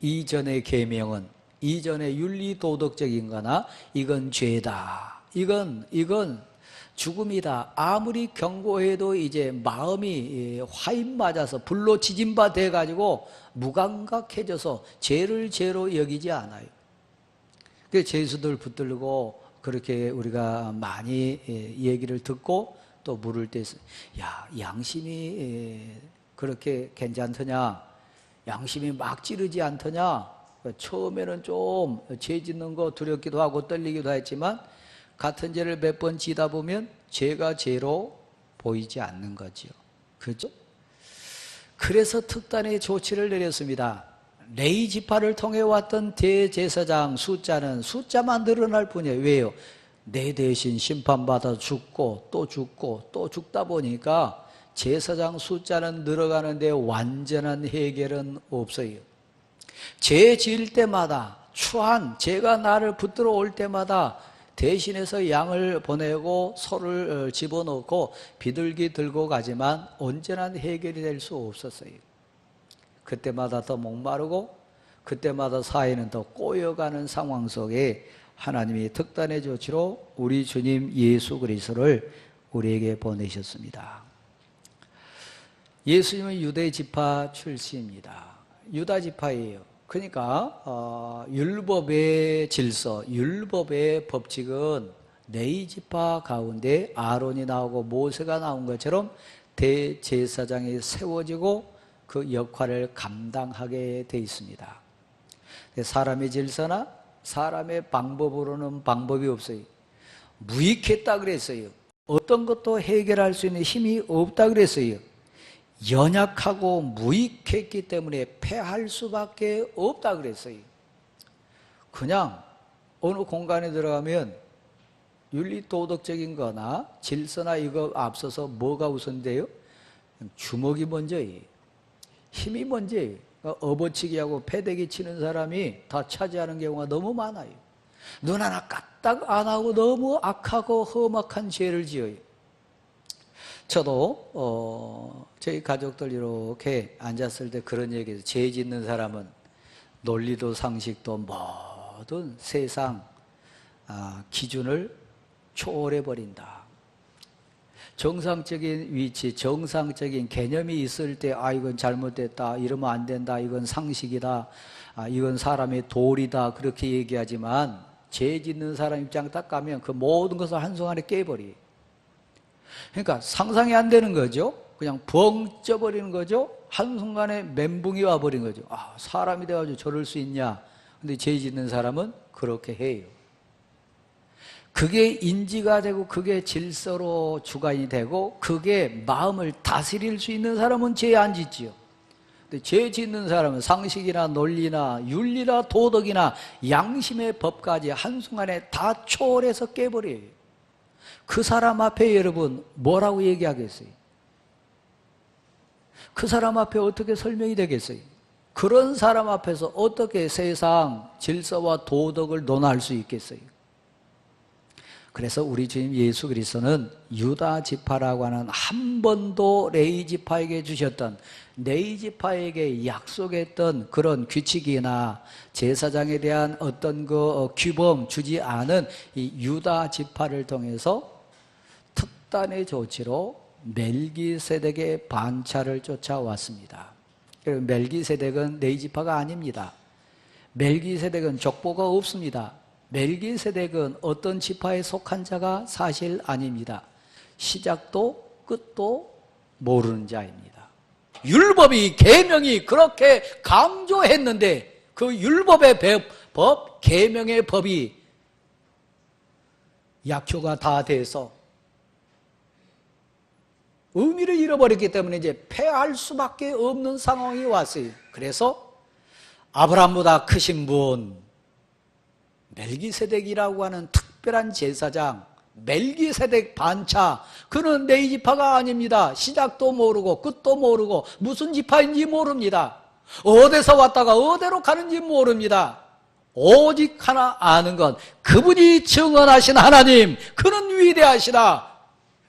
이전의 계명은, 이전의 윤리도덕적인 거나 이건 죄다, 이건 죽음이다, 아무리 경고해도 이제 마음이 화인 맞아서 불로 지진바 돼가지고 무감각해져서 죄를 죄로 여기지 않아요. 그 죄수들 붙들고 그렇게 우리가 많이 얘기를 듣고 또 물을 때, 야, 양심이 그렇게 괜찮더냐, 양심이 막 찌르지 않더냐. 처음에는 좀 죄 짓는 거 두렵기도 하고 떨리기도 했지만 같은 죄를 몇 번 지다 보면 죄가 죄로 보이지 않는 거죠. 그렇죠? 그래서 특단의 조치를 내렸습니다. 레위 지파를 통해 왔던 대제사장 숫자만 늘어날 뿐이에요. 왜요? 내 대신 심판받아 죽고 또 죽고 또 죽다 보니까 제사장 숫자는 늘어가는데 완전한 해결은 없어요. 죄 지을 때마다, 추한 죄가 나를 붙들어 올 때마다 대신해서 양을 보내고 소를 집어넣고 비둘기 들고 가지만 온전한 해결이 될 수 없었어요. 그때마다 더 목마르고 그때마다 사회는 더 꼬여가는 상황 속에 하나님이 특단의 조치로 우리 주님 예수 그리스도를 우리에게 보내셨습니다. 예수님은 유대 지파 출신입니다. 유다 지파예요. 그러니까 율법의 질서, 율법의 법칙은 레위 지파 가운데 아론이 나오고 모세가 나온 것처럼 대제사장이 세워지고 그 역할을 감당하게 돼 있습니다. 사람의 질서나 사람의 방법으로는 방법이 없어요. 무익했다 그랬어요. 어떤 것도 해결할 수 있는 힘이 없다 그랬어요. 연약하고 무익했기 때문에 패할 수밖에 없다 그랬어요. 그냥 어느 공간에 들어가면 윤리도덕적인 거나 질서나 이거 앞서서 뭐가 우선돼요? 주먹이 먼저예요. 힘이 먼저예요. 업어치기하고 패대기 치는 사람이 다 차지하는 경우가 너무 많아요. 눈 하나 까딱 안 하고 너무 악하고 험악한 죄를 지어요. 저도 저희 가족들 이렇게 앉았을 때 그런 얘기해서, 죄 짓는 사람은 논리도 상식도 모든 세상 기준을 초월해버린다. 정상적인 위치, 정상적인 개념이 있을 때 이건 잘못됐다, 이러면 안 된다, 이건 상식이다, 이건 사람의 도리다, 그렇게 얘기하지만 죄 짓는 사람 입장 딱 가면 그 모든 것을 한순간에 깨버려요. 그러니까 상상이 안 되는 거죠. 그냥 벙 쪄버리는 거죠. 한순간에 멘붕이 와버린 거죠. 사람이 돼가지고 저럴 수 있냐. 근데 죄 짓는 사람은 그렇게 해요. 그게 인지가 되고 그게 질서로 주관이 되고 그게 마음을 다스릴 수 있는 사람은 죄 안 짓지요. 근데 죄 짓는 사람은 상식이나 논리나 윤리나 도덕이나 양심의 법까지 한순간에 다 초월해서 깨버려요. 그 사람 앞에 여러분 뭐라고 얘기하겠어요? 그 사람 앞에 어떻게 설명이 되겠어요? 그런 사람 앞에서 어떻게 세상 질서와 도덕을 논할 수 있겠어요? 그래서 우리 주님 예수 그리스도는 유다 지파라고 하는 한 번도 레위 지파에게 주셨던, 레위 지파에게 약속했던 그런 규칙이나 제사장에 대한 어떤 그 규범 주지 않은 이 유다 지파를 통해서 특단의 조치로 멜기세덱의 반차를 쫓아왔습니다. 멜기세덱은 레위 지파가 아닙니다. 멜기세덱은 족보가 없습니다. 멜기세덱은 어떤 지파에 속한 자가 사실 아닙니다. 시작도 끝도 모르는 자입니다. 율법이, 계명이 그렇게 강조했는데 그 율법의 법, 계명의 법이 약효가 다 돼서 의미를 잃어버렸기 때문에 이제 패할 수밖에 없는 상황이 왔어요. 그래서 아브라함보다 크신 분, 멜기세덱이라고 하는 특별한 제사장, 멜기세덱 반차, 그는 레위 지파가 아닙니다. 시작도 모르고 끝도 모르고 무슨 지파인지 모릅니다. 어디서 왔다가 어디로 가는지 모릅니다. 오직 하나 아는 건 그분이 증언하신 하나님, 그는 위대하시다.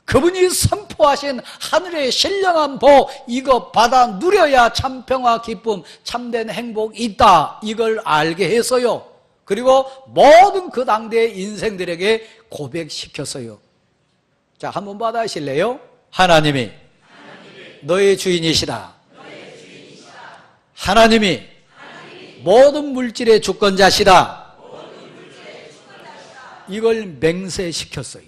그분이 선포하신 하늘의 신령한 복, 이거 받아 누려야 참 평화, 기쁨, 참된 행복이 있다, 이걸 알게 해서요. 그리고 모든 그 당대의 인생들에게 고백시켰어요. 자, 한번 받아실래요? 하나님이 너의 주인이시다. 하나님이 모든 물질의 주권자시다. 이걸 맹세시켰어요.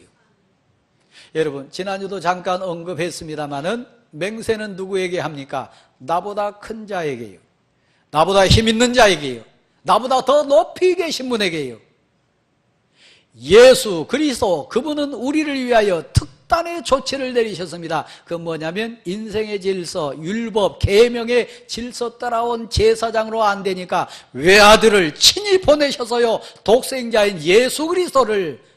여러분, 지난주도 잠깐 언급했습니다마는 맹세는 누구에게 합니까? 나보다 큰 자에게요. 나보다 힘 있는 자에게요. 나보다 더 높이 계신 분에게요. 예수 그리스도, 그분은 우리를 위하여 특단의 조치를 내리셨습니다. 그 뭐냐면 인생의 질서, 율법, 계명의 질서 따라온 제사장으로 안 되니까 외아들을 친히 보내셔서요, 독생자인 예수 그리스도를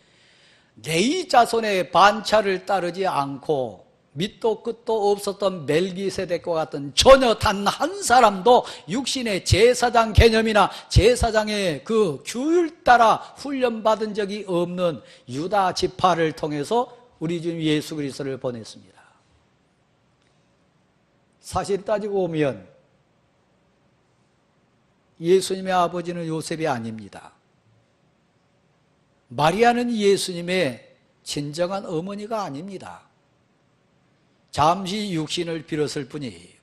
레위 자손의 반차를 따르지 않고 밑도 끝도 없었던 멜기세덱과 같은 전혀 단 한 사람도 육신의 제사장 개념이나 제사장의 그 규율 따라 훈련받은 적이 없는 유다 지파를 통해서 우리 주님 예수 그리스도를 보냈습니다. 사실 따지고 보면 예수님의 아버지는 요셉이 아닙니다. 마리아는 예수님의 진정한 어머니가 아닙니다. 잠시 육신을 빌었을 뿐이에요.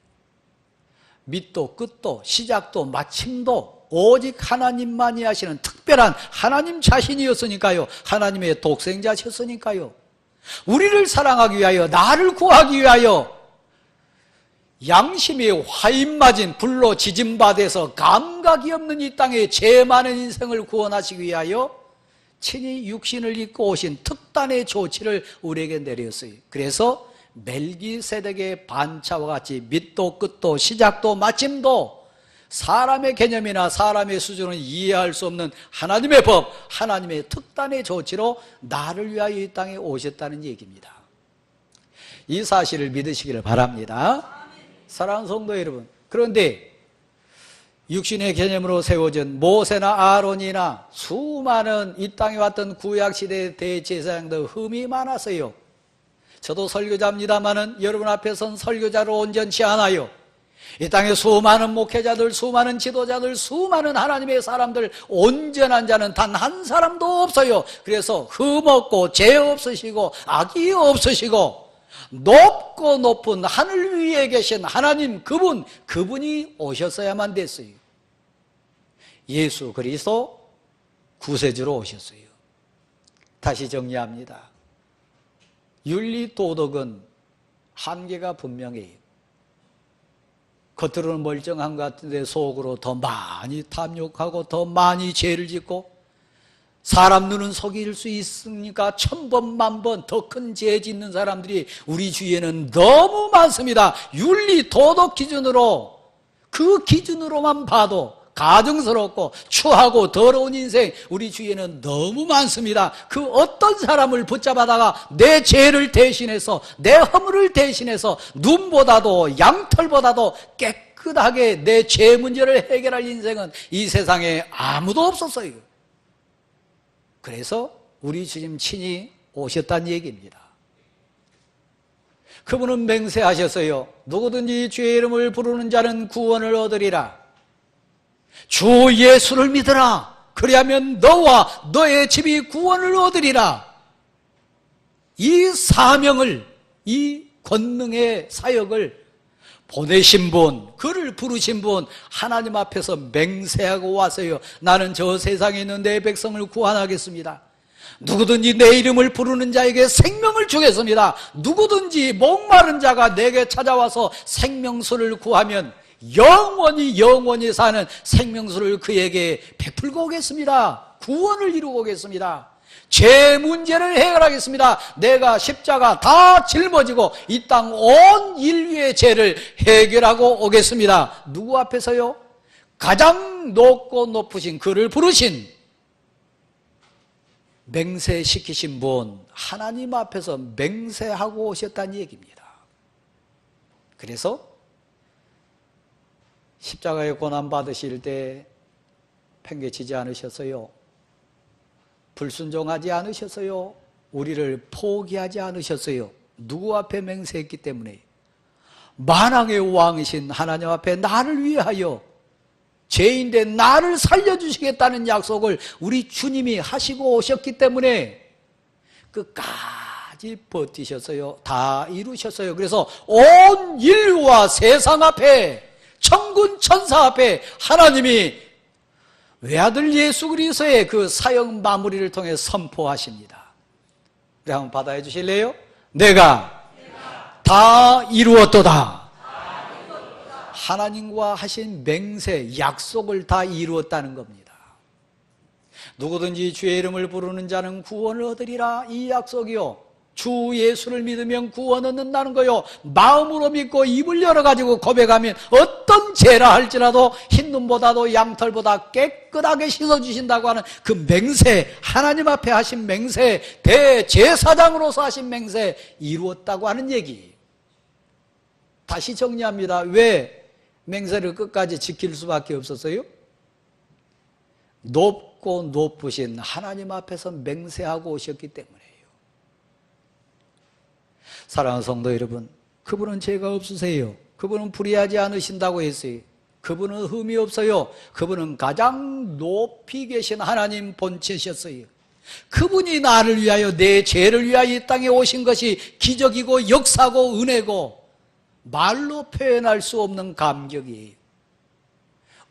밑도 끝도 시작도 마침도 오직 하나님만이 하시는 특별한 하나님 자신이었으니까요. 하나님의 독생자셨으니까요. 우리를 사랑하기 위하여, 나를 구하기 위하여 양심이 화인 맞은 불로 지짐받아서 감각이 없는 이 땅에 죄 많은 인생을 구원하시기 위하여 친히 육신을 입고 오신 특단의 조치를 우리에게 내렸어요. 그래서 멜기세덱의 반차와 같이 밑도 끝도 시작도 마침도 사람의 개념이나 사람의 수준은 이해할 수 없는 하나님의 법, 하나님의 특단의 조치로 나를 위하여 이 땅에 오셨다는 얘기입니다. 이 사실을 믿으시기를 바랍니다. 사랑하는 성도 여러분, 그런데 육신의 개념으로 세워진 모세나 아론이나 수많은 이 땅에 왔던 구약시대의 대제사장들 흠이 많았어요. 저도 설교자입니다마는 여러분 앞에 선 설교자로 온전치 않아요. 이 땅에 수많은 목회자들, 수많은 지도자들, 수많은 하나님의 사람들, 온전한 자는 단 한 사람도 없어요. 그래서 흠 없고 죄 없으시고 악이 없으시고 높고 높은 하늘 위에 계신 하나님, 그분이 오셨어야만 됐어요. 예수 그리스도 구세주로 오셨어요. 다시 정리합니다. 윤리 도덕은 한계가 분명해요. 겉으로는 멀쩡한 것 같은데 속으로 더 많이 탐욕하고 더 많이 죄를 짓고, 사람 눈은 속일 수 있으니까 천번 만번 더 큰 죄 짓는 사람들이 우리 주위에는 너무 많습니다. 윤리 도덕 기준으로, 그 기준으로만 봐도 가증스럽고 추하고 더러운 인생 우리 주위에는 너무 많습니다. 그 어떤 사람을 붙잡아다가 내 죄를 대신해서, 내 허물을 대신해서 눈보다도 양털보다도 깨끗하게 내 죄 문제를 해결할 인생은 이 세상에 아무도 없었어요. 그래서 우리 주님 친히 오셨다는 얘기입니다. 그분은 맹세하셨어요. 누구든지 주의 이름을 부르는 자는 구원을 얻으리라. 주 예수를 믿으라. 그리하면 너와 너의 집이 구원을 얻으리라. 이 사명을, 이 권능의 사역을 보내신 분, 그를 부르신 분, 하나님 앞에서 맹세하고 왔어요. 나는 저 세상에 있는 내 백성을 구원하겠습니다. 누구든지 내 이름을 부르는 자에게 생명을 주겠습니다. 누구든지 목마른 자가 내게 찾아와서 생명수를 구하면 영원히 사는 생명수를 그에게 베풀고 오겠습니다. 구원을 이루고 오겠습니다. 죄 문제를 해결하겠습니다. 내가 십자가 다 짊어지고 이 땅 온 인류의 죄를 해결하고 오겠습니다. 누구 앞에서요? 가장 높고 높으신 그를 부르신, 맹세시키신 분, 하나님 앞에서 맹세하고 오셨다는 얘기입니다. 그래서 십자가의 고난 받으실 때 팽개치지 않으셨어요. 불순종하지 않으셨어요. 우리를 포기하지 않으셨어요. 누구 앞에 맹세했기 때문에? 만왕의 왕이신 하나님 앞에 나를 위하여 죄인된 나를 살려주시겠다는 약속을 우리 주님이 하시고 오셨기 때문에 끝까지 버티셨어요. 다 이루셨어요. 그래서 온 인류와 세상 앞에, 천군 천사 앞에 하나님이 외아들 예수 그리스도의 그 사역 마무리를 통해 선포하십니다. 우리 한번 받아해 주실래요? 내가 다 이루었도다. 하나님과 하신 맹세, 약속을 다 이루었다는 겁니다. 누구든지 주의 이름을 부르는 자는 구원을 얻으리라. 이 약속이요, 주 예수를 믿으면 구원 얻는다는 거요, 마음으로 믿고 입을 열어가지고 고백하면 어떤 죄라 할지라도 흰눈보다도 양털보다 깨끗하게 씻어주신다고 하는 그 맹세, 하나님 앞에 하신 맹세, 대제사장으로서 하신 맹세 이루었다고 하는 얘기. 다시 정리합니다. 왜 맹세를 끝까지 지킬 수밖에 없었어요? 높고 높으신 하나님 앞에서 맹세하고 오셨기 때문이에요. 사랑하는 성도 여러분, 그분은 죄가 없으세요. 그분은 불의하지 않으신다고 했어요. 그분은 흠이 없어요. 그분은 가장 높이 계신 하나님 본체셨어요. 그분이 나를 위하여, 내 죄를 위하여 이 땅에 오신 것이 기적이고 역사고 은혜고 말로 표현할 수 없는 감격이에요.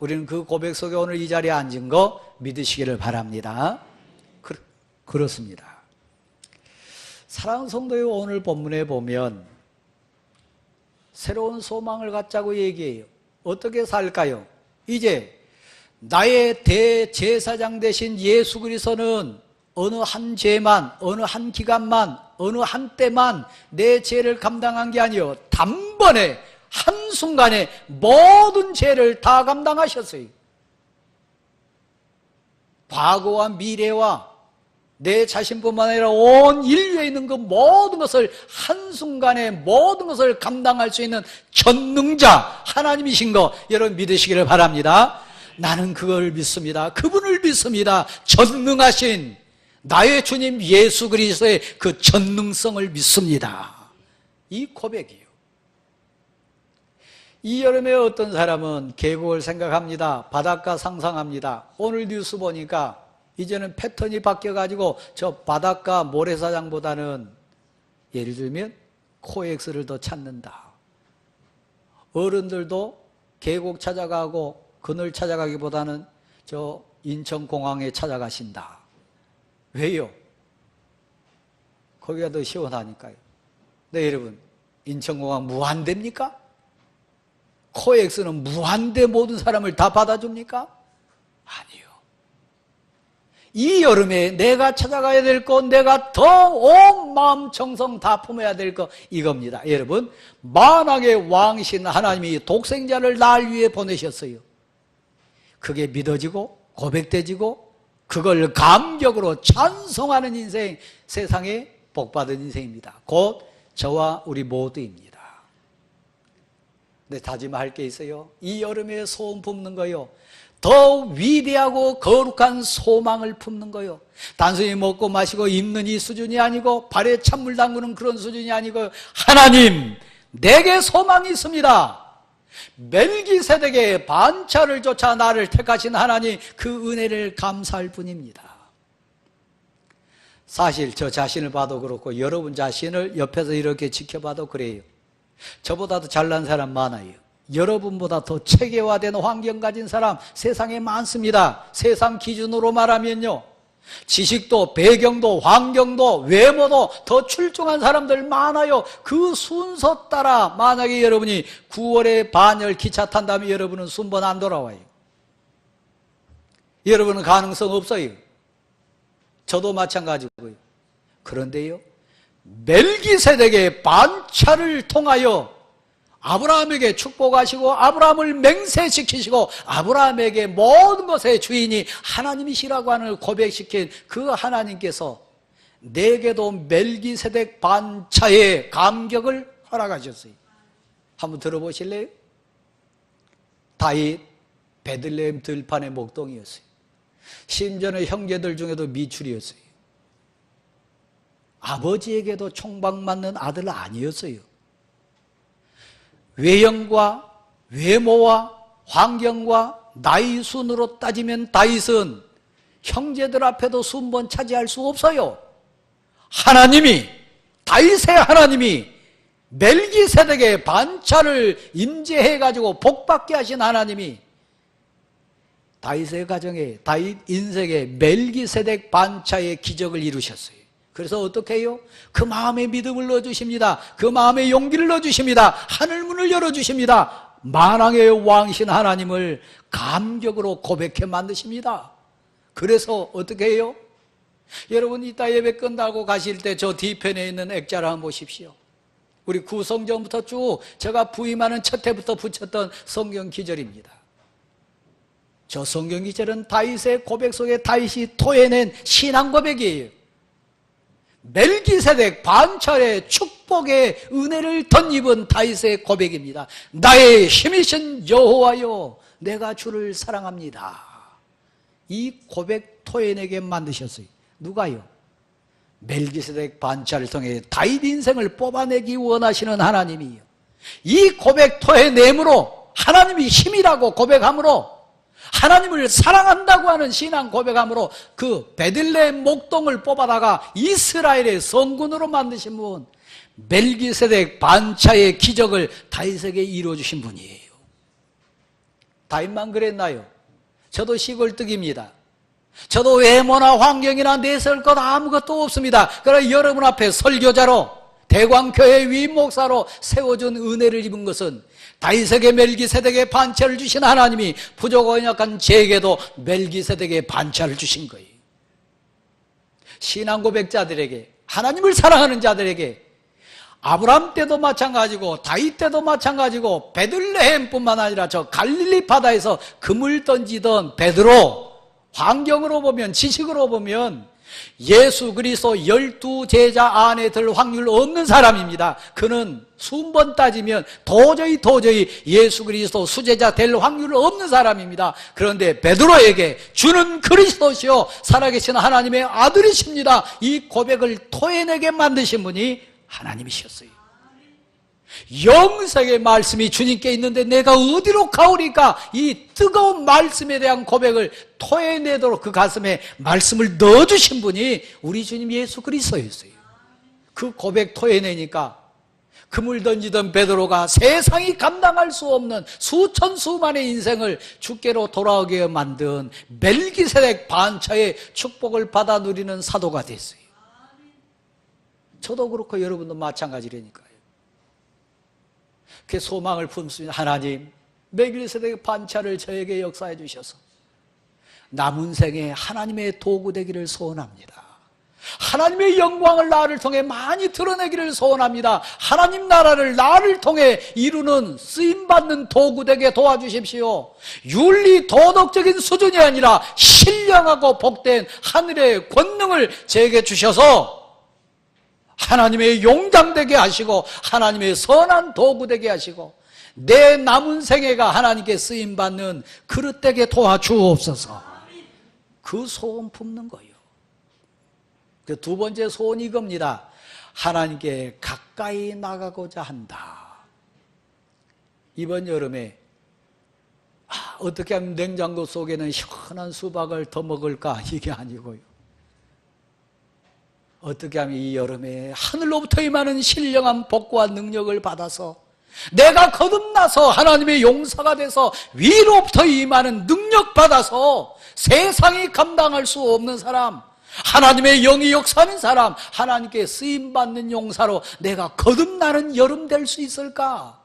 우리는 그 고백 속에 오늘 이 자리에 앉은 거 믿으시기를 바랍니다. 그렇습니다. 사랑하는 성도여, 오늘 본문에 보면 새로운 소망을 갖자고 얘기해요. 어떻게 살까요? 이제 나의 대제사장 되신 예수 그리스도는 어느 한 죄만, 어느 한 기간만, 어느 한 때만 내 죄를 감당한 게 아니요, 단번에 한순간에 모든 죄를 다 감당하셨어요. 과거와 미래와 내 자신뿐만 아니라 온 인류에 있는 그 모든 것을 한순간에 모든 것을 감당할 수 있는 전능자 하나님이신 거 여러분 믿으시기를 바랍니다. 나는 그걸 믿습니다. 그분을 믿습니다. 전능하신 나의 주님 예수 그리스도의 그 전능성을 믿습니다. 이 고백이에요. 이 여름에 어떤 사람은 계곡을 생각합니다. 바닷가 상상합니다. 오늘 뉴스 보니까 이제는 패턴이 바뀌어가지고 저 바닷가 모래사장보다는 예를 들면 코엑스를 더 찾는다. 어른들도 계곡 찾아가고 그늘 찾아가기보다는 저 인천공항에 찾아가신다. 왜요? 거기가 더 시원하니까요. 네, 여러분, 인천공항 무한대입니까? 코엑스는 무한대 모든 사람을 다 받아줍니까? 아니요. 이 여름에 내가 찾아가야 될 것, 내가 더 온 마음 정성 다 품어야 될 것, 이겁니다. 여러분, 만왕의 왕이신 하나님이 독생자를 날 위해 보내셨어요. 그게 믿어지고 고백되지고 그걸 감격으로 찬송하는 인생, 세상에 복받은 인생입니다. 곧 저와 우리 모두입니다. 근데 다짐할 게 있어요. 이 여름에 소원 품는 거요, 더 위대하고 거룩한 소망을 품는 거요. 단순히 먹고 마시고 입는 이 수준이 아니고 발에 찬물 담그는 그런 수준이 아니고, 하나님, 내게 소망이 있습니다. 멜기세덱의 반차를 쫓아 나를 택하신 하나님, 그 은혜를 감사할 뿐입니다. 사실 저 자신을 봐도 그렇고 여러분 자신을 옆에서 이렇게 지켜봐도 그래요. 저보다도 잘난 사람 많아요. 여러분보다 더 체계화된 환경 가진 사람 세상에 많습니다. 세상 기준으로 말하면요, 지식도 배경도 환경도 외모도 더 출중한 사람들 많아요. 그 순서 따라 만약에 여러분이 9월에 반열 기차 탄다면 여러분은 순번 안 돌아와요. 여러분은 가능성 없어요. 저도 마찬가지고요. 그런데요, 멜기세덱의 반차를 통하여 아브라함에게 축복하시고 아브라함을 맹세시키시고 아브라함에게 모든 것의 주인이 하나님이시라고 하는 고백시킨 그 하나님께서 내게도 멜기세덱 반차의 감격을 허락하셨어요. 한번 들어보실래요? 다윗 베들레헴 들판의 목동이었어요. 심지어는 형제들 중에도 미출이었어요. 아버지에게도 총박맞는 아들 아니었어요. 외형과 외모와 환경과 나이 순으로 따지면 다윗은 형제들 앞에도 순번 차지할 수 없어요. 하나님이, 다윗의 하나님이 멜기세덱의 반차를 임재해가지고 복받게 하신 하나님이 다윗의 가정에, 다윗 인생에 멜기세덱 반차의 기적을 이루셨어요. 그래서 어떻게 해요? 그 마음에 믿음을 넣어주십니다. 그 마음에 용기를 넣어주십니다. 하늘문을 열어주십니다. 만왕의 왕이신 하나님을 감격으로 고백해 만드십니다. 그래서 어떻게 해요? 여러분 이따 예배 끝나고 가실 때 저 뒤편에 있는 액자를 한번 보십시오. 우리 구성전부터 쭉 제가 부임하는 첫 해부터 붙였던 성경 기절입니다. 저 성경 기절은 다윗의 고백 속에 다윗이 토해낸 신앙 고백이에요. 멜기세덱 반차의 축복의 은혜를 덧입은 다윗의 고백입니다. 나의 힘이신 여호와여, 내가 주를 사랑합니다. 이 고백 토해내게 만드셨어요. 누가요? 멜기세덱 반차를 통해 다윗 인생을 뽑아내기 원하시는 하나님이요, 이 고백 토해냄으로 하나님이 힘이라고 고백함으로, 하나님을 사랑한다고 하는 신앙 고백함으로 그 베들레헴 목동을 뽑아다가 이스라엘의 성군으로 만드신 분, 멜기세덱 반차의 기적을 다윗에게 이루어주신 분이에요. 다윗만 그랬나요? 저도 시골뜨기입니다. 저도 외모나 환경이나 내세울 것 아무것도 없습니다. 그러나 여러분 앞에 설교자로, 대광교회 위목사로 세워준 은혜를 입은 것은 다윗에게 멜기세덱의 반차를 주신 하나님이 부족하고 연약한 제게도 멜기세덱의 반차를 주신 거예요. 신앙 고백자들에게, 하나님을 사랑하는 자들에게, 아브라함 때도 마찬가지고 다윗 때도 마찬가지고 베들레헴뿐만 아니라 저 갈릴리 바다에서 금을 던지던 베드로, 환경으로 보면, 지식으로 보면 예수 그리스도 12제자 안에 들 확률 없는 사람입니다. 그는 순번 따지면 도저히 예수 그리스도 수제자 될 확률 없는 사람입니다. 그런데 베드로에게 주는 그리스도시요 살아계신 하나님의 아들이십니다, 이 고백을 토해내게 만드신 분이 하나님이셨어요. 영생의 말씀이 주님께 있는데 내가 어디로 가오리까? 이 뜨거운 말씀에 대한 고백을 토해내도록 그 가슴에 말씀을 넣어주신 분이 우리 주님 예수 그리스도였어요. 그 고백 토해내니까 금을 던지던 베드로가 세상이 감당할 수 없는 수천 수만의 인생을 주께로 돌아오게 만든 멜기세덱 반차의 축복을 받아 누리는 사도가 됐어요. 저도 그렇고 여러분도 마찬가지라니까요. 그 소망을 품습니다. 하나님, 멜기세덱 반차를 저에게 역사해 주셔서 남은 생에 하나님의 도구 되기를 소원합니다. 하나님의 영광을 나를 통해 많이 드러내기를 소원합니다. 하나님 나라를 나를 통해 이루는 쓰임받는 도구 되게 도와주십시오. 윤리 도덕적인 수준이 아니라 신령하고 복된 하늘의 권능을 제게 주셔서 하나님의 용장 되게 하시고 하나님의 선한 도구 되게 하시고 내 남은 생애가 하나님께 쓰임받는 그릇 되게 도와주옵소서. 그 소원 품는 거예요. 그 두 번째 소원이 이겁니다. 하나님께 가까이 나가고자 한다. 이번 여름에 어떻게 하면 냉장고 속에는 시원한 수박을 더 먹을까? 이게 아니고요. 어떻게 하면 이 여름에 하늘로부터 임하는 신령한 복과 능력을 받아서 내가 거듭나서 하나님의 용사가 돼서 위로부터 임하는 능력 받아서 세상이 감당할 수 없는 사람, 하나님의 영이 역사하는 사람, 하나님께 쓰임받는 용사로 내가 거듭나는 여름 될 수 있을까?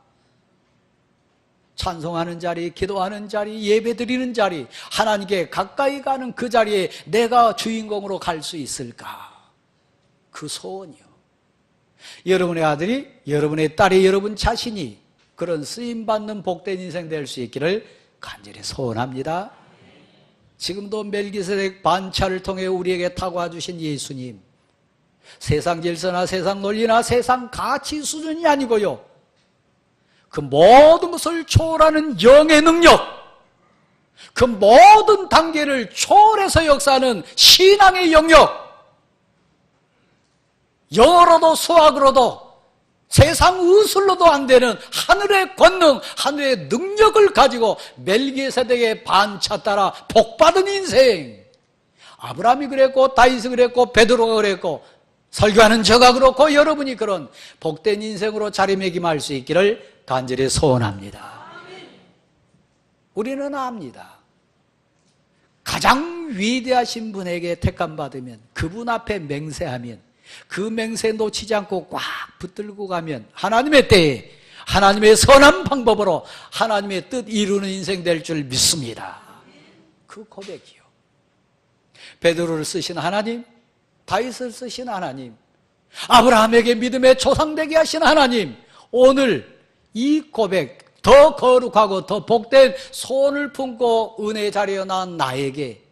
찬송하는 자리, 기도하는 자리, 예배드리는 자리, 하나님께 가까이 가는 그 자리에 내가 주인공으로 갈 수 있을까? 그 소원이요. 여러분의 아들이, 여러분의 딸이, 여러분 자신이 그런 쓰임받는 복된 인생 될 수 있기를 간절히 소원합니다. 지금도 멜기세덱 반차를 통해 우리에게 타고와 주신 예수님, 세상 질서나 세상 논리나 세상 가치 수준이 아니고요, 그 모든 것을 초월하는 영의 능력, 그 모든 단계를 초월해서 역사하는 신앙의 영역, 영어로도 수학으로도 세상 의술로도 안 되는 하늘의 권능, 하늘의 능력을 가지고 멜기세덱의 반차 따라 복받은 인생. 아브라함이 그랬고 다윗이 그랬고 베드로가 그랬고 설교하는 저가 그렇고 여러분이 그런 복된 인생으로 자리매김할 수 있기를 간절히 소원합니다. 우리는 압니다. 가장 위대하신 분에게 택함받으면, 그분 앞에 맹세하면, 그 맹세 놓치지 않고 꽉 붙들고 가면 하나님의 때에 하나님의 선한 방법으로 하나님의 뜻 이루는 인생 될 줄 믿습니다. 그 고백이요. 베드로를 쓰신 하나님, 다윗을 쓰신 하나님, 아브라함에게 믿음의 조상 되게 하신 하나님, 오늘 이 고백, 더 거룩하고 더 복된 소원을 품고 은혜의 자리에 난 나에게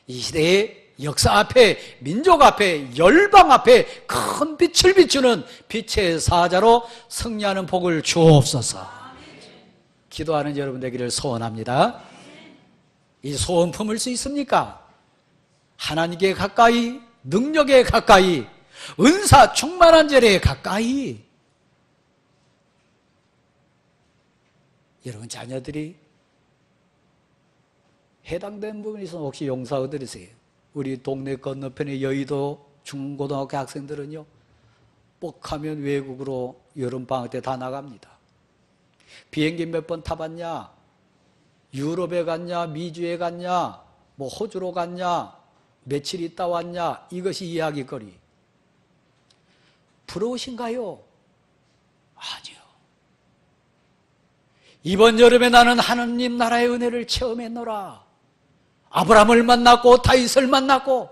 이 시대의 역사 앞에, 민족 앞에, 열방 앞에 큰 빛을 비추는 빛의 사자로 승리하는 복을 주옵소서. 기도하는 여러분 되기를 소원합니다. 이 소원 품을 수 있습니까? 하나님께 가까이, 능력에 가까이, 은사 충만한 절에 가까이. 여러분 자녀들이 해당된 부분이 있으면 혹시 용서드리세요. 우리 동네 건너편의 여의도 중고등학교 학생들은요, 뻑하면 외국으로 여름방학 때 다 나갑니다. 비행기 몇 번 타봤냐? 유럽에 갔냐? 미주에 갔냐? 뭐 호주로 갔냐? 며칠 있다 왔냐? 이것이 이야기거리. 부러우신가요? 아니요. 이번 여름에 나는 하느님 나라의 은혜를 체험했노라. 아브라함을 만났고 다윗을 만났고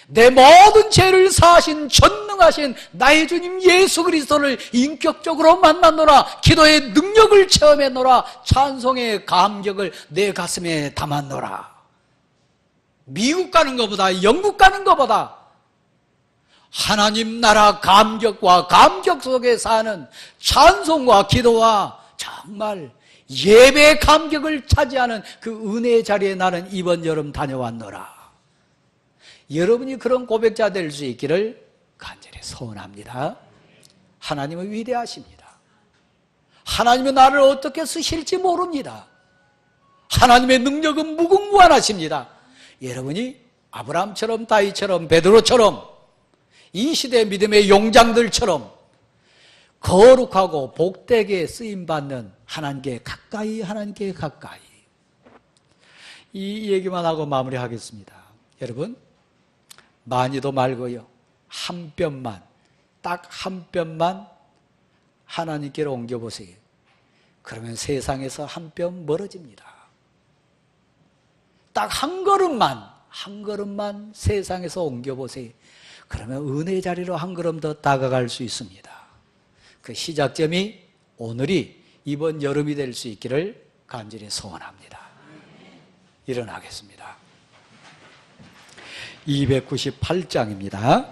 내 모든 죄를 사하신 전능하신 나의 주님 예수 그리스도를 인격적으로 만났노라. 기도의 능력을 체험했노라. 찬송의 감격을 내 가슴에 담았노라. 미국 가는 것보다, 영국 가는 것보다 하나님 나라 감격과 감격 속에 사는 찬송과 기도와 정말 예배의 감격을 차지하는 그 은혜의 자리에 나는 이번 여름 다녀왔노라. 여러분이 그런 고백자 될 수 있기를 간절히 소원합니다. 하나님은 위대하십니다. 하나님은 나를 어떻게 쓰실지 모릅니다. 하나님의 능력은 무궁무한하십니다. 여러분이 아브라함처럼 다윗처럼 베드로처럼 이 시대 믿음의 용장들처럼 거룩하고 복되게 쓰임받는 하나님께 가까이, 하나님께 가까이. 이 얘기만 하고 마무리하겠습니다. 여러분, 많이도 말고요, 한 뼘만, 딱 한 뼘만 하나님께로 옮겨보세요. 그러면 세상에서 한 뼘 멀어집니다. 딱 한 걸음만 세상에서 옮겨보세요. 그러면 은혜의 자리로 한 걸음 더 다가갈 수 있습니다. 그 시작점이 오늘이 이번 여름이 될 수 있기를 간절히 소원합니다. 일어나겠습니다. 298장입니다.